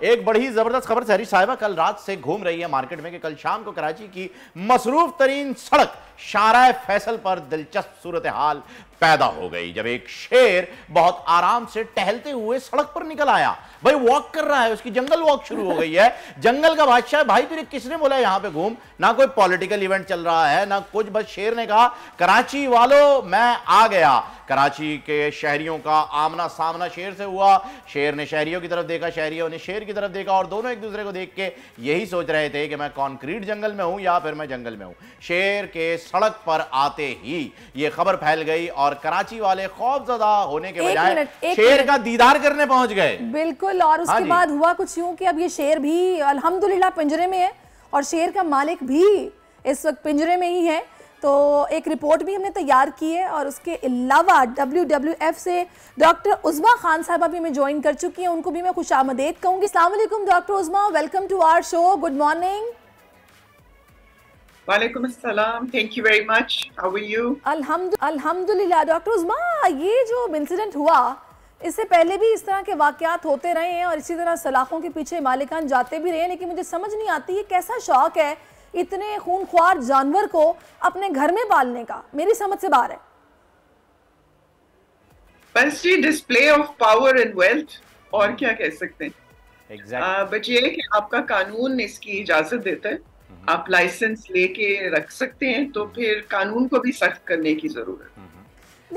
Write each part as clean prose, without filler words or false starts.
एक बड़ी जबरदस्त खबर सहरी साहिबा कल रात से घूम रही है मार्केट में कि कल शाम को कराची की मसरूफ तरीन सड़क शाहराह फैसल पर दिलचस्प सूरत हाल पैदा हो गई जब एक शेर बहुत आराम से टहलते हुए सड़क पर निकल आया। भाई वॉक कर रहा है, उसकी जंगल वॉक शुरू हो गई है। जंगल का बादशाह भाई तुझे किसने बोला यहां पे घूम, ना कोई पॉलिटिकल इवेंट चल रहा है ना कुछ, बस शेर ने कहा कराची वालों मैं आ गया। कराची के शहरियों का आमना सामना शेर से हुआ। शेर ने शहरियों की तरफ देखा, शहरियों ने शेर की तरफ देखा और दोनों एक दूसरे को देख के यही सोच रहे थे कि मैं कंक्रीट जंगल में हूं या फिर मैं जंगल में हूं। शेर के सड़क पर आते ही यह खबर फैल गई और कराची वाले खौफजदा होने के बजाय शेर का दीदार करने पहुंच गए। बिल्कुल, और उसके बाद हुआ कुछ यूं कि अब ये शेर भी अल्हम्दुलिल्लाह पिंजरे में है और शेर का मालिक भी इस वक्त पिंजरे में ही है। तो एक रिपोर्ट भी हमने तैयार की है और उसके अलावा WWF से डॉक्टर उज़मा खान साहबा भी हमें ज्वाइन कर चुकी हैं, उनको भी मैं खुशामदीद कहूँगी। अस्सलाम वालेकुम doctor Uzma, welcome to our show, good morning. वालेकुम अस्सलाम, thank you very much, how are you? अल्हम्दुलिल्लाह। डॉक्टर उज़मा, ये जो इंसिडेंट हुआ इससे पहले भी इस तरह के वाकयात होते रहे हैं और इसी तरह सलाखों के पीछे मालिकान जाते भी रहे हैं, लेकिन मुझे समझ नहीं आती ये कैसा शौक है इतने खूनख्वार जानवर को अपने घर में पालने का, मेरी समझ से बाहर है। बस ये display of power and wealth, और क्या कह सकते हैं। बट ये है कि आपका कानून इसकी इजाजत देता है, आप लाइसेंस लेके रख सकते हैं, तो फिर कानून को भी सख्त करने की जरूरत है।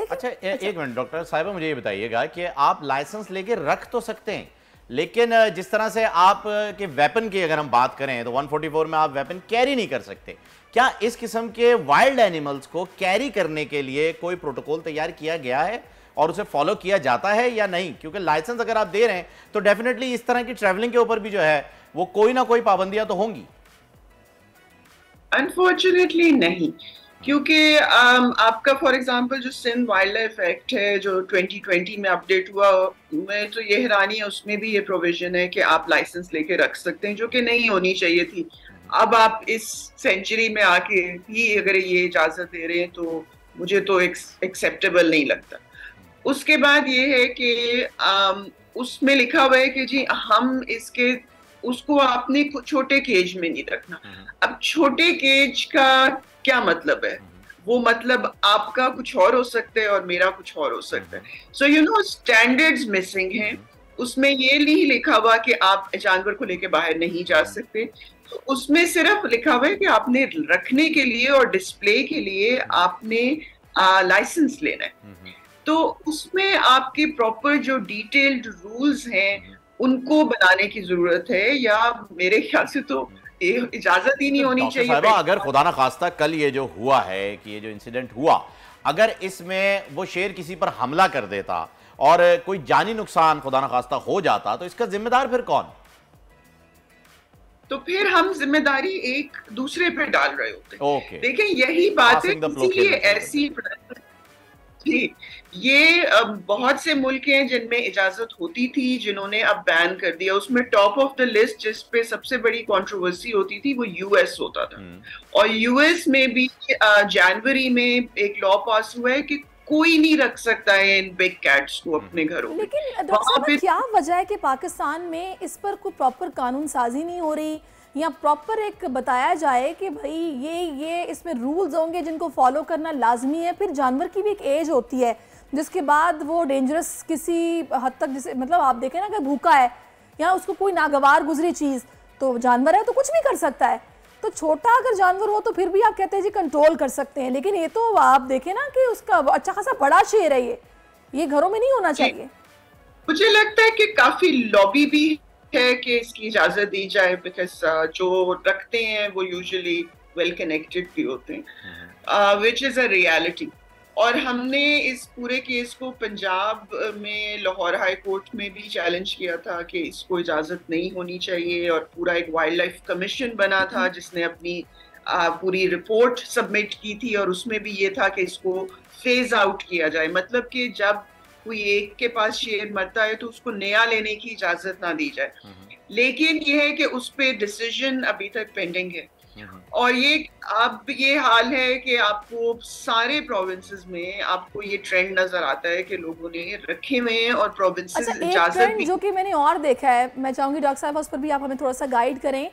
अच्छा एक मिनट डॉक्टर साहिबा, मुझे ये बताइएगा कि आप लाइसेंस लेके रख तो सकते हैं, लेकिन जिस तरह से आप के वेपन की अगर हम बात करें तो 144 में आप वेपन कैरी नहीं कर सकते। क्या इस किस्म के वाइल्ड एनिमल्स को कैरी करने के लिए कोई प्रोटोकॉल तैयार किया गया है और उसे फॉलो किया जाता है या नहीं? क्योंकि लाइसेंस अगर आप दे रहे हैं तो डेफिनेटली इस तरह की ट्रैवलिंग के ऊपर भी जो है वो कोई ना कोई पाबंदियां तो होंगी। अनफॉर्चुनेटली नहीं, क्योंकि आपका फॉर एग्जांपल जो सिंध वाइल्ड लाइफ एक्ट है जो 2020 में अपडेट हुआ, मैं तो ये हैरानी है उसमें भी ये प्रोविजन है कि आप लाइसेंस लेके रख सकते हैं, जो कि नहीं होनी चाहिए थी। अब आप इस सेंचुरी में आके भी अगर ये इजाजत दे रहे हैं तो मुझे तो एक्सेप्टेबल नहीं लगता। उसके बाद ये है कि उसमें लिखा हुआ है कि जी हम इसके उसको आपने छोटे केज में नहीं रखना। अब छोटे केज का क्या मतलब है? वो मतलब आपका कुछ और हो सकता है और मेरा कुछ और हो सकता है। So you know standards missing हैं। उसमें ये नहीं लिखा हुआ कि आप जानवर को लेके बाहर नहीं जा सकते, तो उसमें सिर्फ लिखा हुआ है कि आपने रखने के लिए और डिस्प्ले के लिए आपने लाइसेंस लेना है। तो उसमें आपके प्रॉपर जो डिटेल्ड रूल्स हैं उनको बनाने की जरूरत है, या मेरे ख्याल से तो इजाजत ही नहीं होनी चाहिए। अगर खुदा ना खास्ता कल ये जो हुआ है कि ये जो इंसिडेंट हुआ, अगर इसमें वो शेर किसी पर हमला कर देता और कोई जानी नुकसान खुदा ना खास्ता हो जाता तो इसका जिम्मेदार फिर कौन? तो फिर हम जिम्मेदारी एक दूसरे पे डाल रहे होते। देखें यही बात है, इसीलिए ऐसी जी ये बहुत से मुल्क हैं जिनमें इजाजत होती थी जिन्होंने अब बैन कर दिया। उसमें टॉप ऑफ द लिस्ट जिस पे सबसे बड़ी कंट्रोवर्सी होती थी वो यूएस होता था, और यूएस में भी जनवरी में एक लॉ पास हुआ है कि कोई नहीं रख सकता है इन बिग कैट्स को अपने घरों में। लेकिन डॉक्टर साहब क्या वजह है कि पाकिस्तान में इस पर कोई प्रॉपर कानून साजी नहीं हो रही, या प्रॉपर एक बताया जाए कि भाई ये इसमें रूल्स होंगे जिनको फॉलो करना लाजमी है। फिर जानवर की भी एक एज होती है जिसके बाद वो डेंजरस किसी हद तक, जैसे मतलब आप देखें ना कि भूखा है या उसको कोई नागवार गुजरी चीज़, तो जानवर है तो कुछ भी कर सकता है। तो छोटा अगर जानवर हो तो फिर भी आप कहते हैं जी कंट्रोल कर सकते हैं, लेकिन ये तो आप देखें ना कि उसका अच्छा खासा बड़ा शेर है, ये घरों में नहीं होना चाहिए। मुझे लगता है कि काफी लॉबी भी है कि इसकी इजाजत दी जाए, बिकॉज जो रखते हैं वो यूजुअली वेल कनेक्टेड भी होते हैं, विच इज अ रियलिटी। और हमने इस पूरे केस को पंजाब में लाहौर हाई कोर्ट में भी चैलेंज किया था कि इसको इजाजत नहीं होनी चाहिए, और पूरा एक वाइल्ड लाइफ कमीशन बना था जिसने अपनी पूरी रिपोर्ट सबमिट की थी, और उसमें भी ये था कि इसको फेज आउट किया जाए। मतलब कि जब कोई एक के पास शेर मरता है तो उसको नया लेने की इजाजत ना दी जाए। लेकिन ये है कि उस पे डिसीजन अभी तक पेंडिंग है। और ये अब ये हाल है कि आपको सारे प्रोविंसेस में आपको ये ट्रेंड नजर आता है कि लोगों ने रखे हुए हैं और प्रोविंसेस अच्छा, एक इजाजत ट्रेंड भी। जो कि मैंने और देखा है, मैं चाहूंगी डॉक्टर साहब उस पर भी आप हमें थोड़ा सा गाइड करें।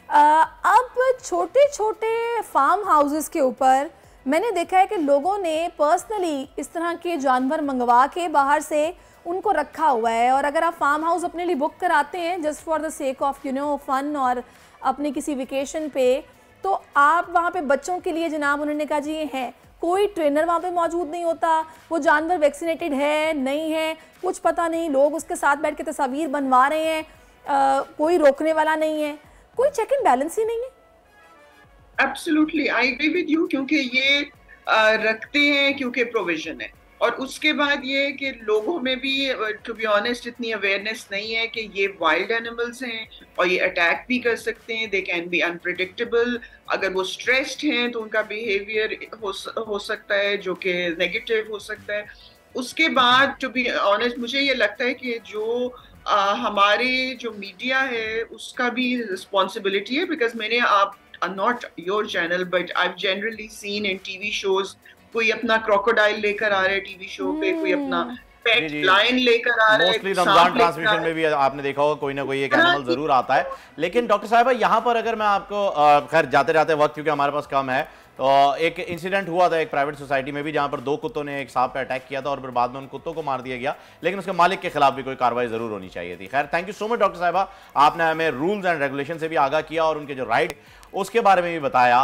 अब छोटे छोटे फार्म हाउसेस के ऊपर मैंने देखा है कि लोगों ने पर्सनली इस तरह के जानवर मंगवा के बाहर से उनको रखा हुआ है, और अगर आप फार्म हाउस अपने लिए बुक कराते हैं just for the sake of fun और अपने किसी वेकेशन पे, तो आप वहाँ पे बच्चों के लिए जनाब उन्होंने कहा जी ये हैं, कोई ट्रेनर वहाँ पे मौजूद नहीं होता, वो जानवर वैक्सीनेटेड है नहीं है कुछ पता नहीं, लोग उसके साथ बैठ के तस्वीर बनवा रहे हैं, कोई रोकने वाला नहीं है, कोई चेक एंड बैलेंस ही नहीं है। Absolutely I agree with you, क्योंकि ये रखते हैं क्योंकि प्रोविजन है, और उसके बाद ये कि लोगों में भी टू बी ऑनेस्ट इतनी अवेयरनेस नहीं है कि ये वाइल्ड एनिमल्स हैं और ये अटैक भी कर सकते हैं, दे कैन बी अनप्रिडिक्टेबल, अगर वो स्ट्रेस्ड हैं तो उनका बिहेवियर हो सकता है जो कि नेगेटिव हो सकता है। उसके बाद टू बी ऑनेस्ट मुझे ये लगता है कि जो हमारे जो मीडिया है उसका भी रिस्पॉन्सिबिलिटी है, बिकॉज मैंने आप not your channel but I generally seen in TV shows, कोई अपना क्रोकोडाइल लेकर आ रहा है टीवी शो पे, कोई अपना पेट लायन लेकर आ रहा है, मोस्टली रमजान ट्रांसमिशन में भी आपने देखा होगा कोई ना कोई एक एनिमल जरूर आता है। लेकिन डॉक्टर साहब यहाँ पर अगर मैं आपको खैर जाते जाते वक्त क्योंकि हमारे पास कम है, तो एक इंसिडेंट हुआ था एक प्राइवेट सोसाइटी में भी जहां पर 2 कुत्तों ने एक सांप पे अटैक किया था और फिर बाद में उन कुत्तों को मार दिया गया, लेकिन उसके मालिक के खिलाफ भी कोई कार्रवाई जरूर होनी चाहिए थी। खैर thank you so much doctor साहिबा, आपने हमें रूल्स एंड रेगुलेशन से भी आगाह किया और उनके जो राइट उसके बारे में भी बताया।